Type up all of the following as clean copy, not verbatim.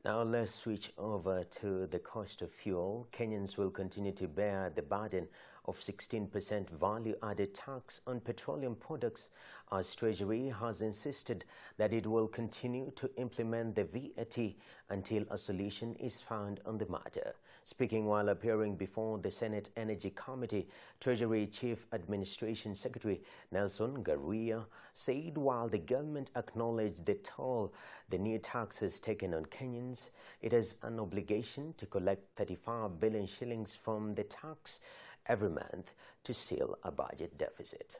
Now let's switch over to the cost of fuel. Kenyans will continue to bear the burden of 16% value-added tax on petroleum products, as Treasury has insisted that it will continue to implement the VAT until a solution is found on the matter. Speaking while appearing before the Senate Energy Committee, Treasury Chief Administration Secretary Nelson Garuya said while the government acknowledged the toll the new tax has taken on Kenyans, it has an obligation to collect 35 billion shillings from the tax every month to seal a budget deficit.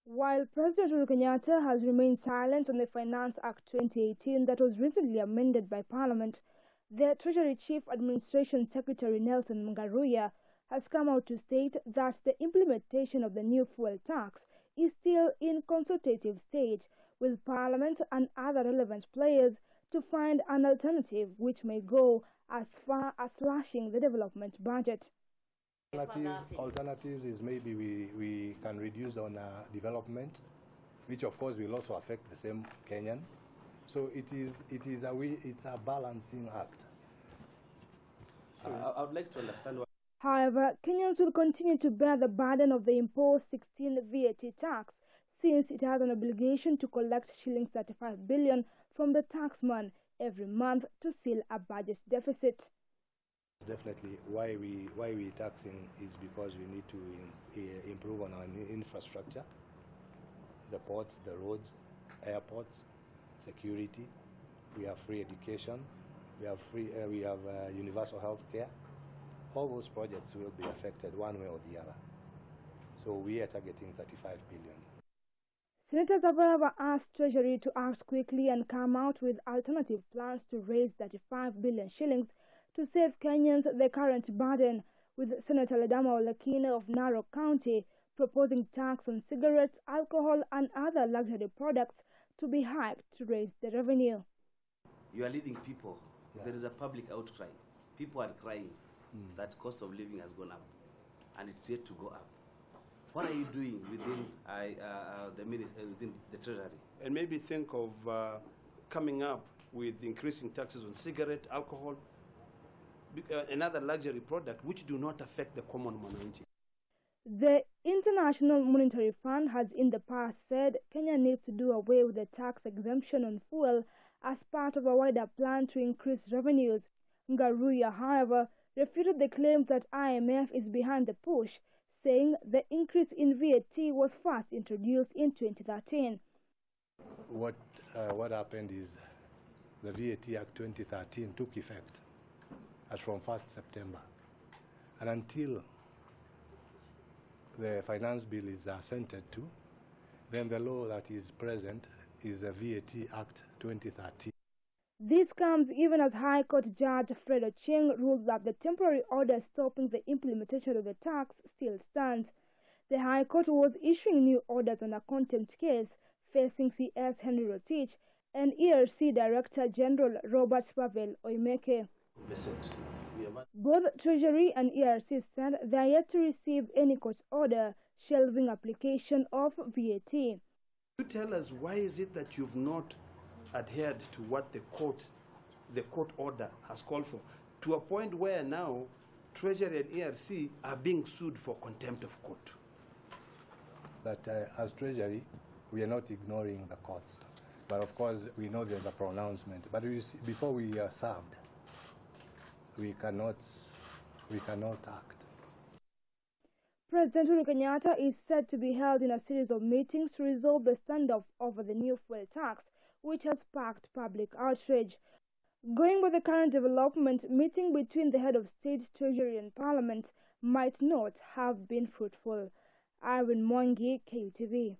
While President Uhuru Kenyatta has remained silent on the Finance Act 2018 that was recently amended by Parliament, the Treasury Chief Administration Secretary Nelson Garuya has come out to state that the implementation of the new fuel tax is still in consultative stage with Parliament and other relevant players to find an alternative which may go as far as slashing the development budget. Alternatives is maybe we can reduce on development, which of course will also affect the same Kenyan. So it's a balancing act. I would like to understand why. However, Kenyans will continue to bear the burden of the imposed 16 VAT tax, since it has an obligation to collect shillings 35 billion from the taxman every month to seal a budget deficit. Definitely, why we taxing is because we need to improve on our infrastructure, the ports, the roads, airports, security. We have free education. We have universal health care. All those projects will be affected one way or the other. So we are targeting 35 billion. Senators have however asked Treasury to act quickly and come out with alternative plans to raise 35 billion shillings to save Kenyans the current burden, with Senator Ledama Olekine of Narok County proposing tax on cigarettes, alcohol and other luxury products to be hiked to raise the revenue. You are leading people. Yeah. There is a public outcry. People are crying that cost of living has gone up and it's yet to go up. What are you doing within the Treasury? And maybe think of coming up with increasing taxes on cigarette, alcohol, another luxury product which do not affect the common minority. The International Monetary Fund has in the past said Kenya needs to do away with the tax exemption on fuel as part of a wider plan to increase revenues. Garuya, however, refuted the claims that IMF is behind the push, saying the increase in VAT was first introduced in 2013. What happened is the VAT Act 2013 took effect as from 1st September. And until the finance bill is assented to, then the law that is present is the VAT Act 2013. This comes even as High Court Judge Fred Ochieng ruled that the temporary order stopping the implementation of the tax still stands. The High Court was issuing new orders on a contempt case facing CS Henry Rotich and ERC Director General Robert Pavel Oimeke. Both Treasury and ERC said they are yet to receive any court order shelving application of VAT. You tell us, why is it that you've not adhered to what the court order has called for, to a point where now Treasury and ERC are being sued for contempt of court? That as Treasury, we are not ignoring the courts, but of course we know there's a pronouncement. But before we are served, we cannot act. President Uhuru Kenyatta is said to be held in a series of meetings to resolve the standoff over the new fuel tax, which has sparked public outrage. Going by the current development, meeting between the head of state, Treasury and Parliament might not have been fruitful. Irene Mwangi, KUTV.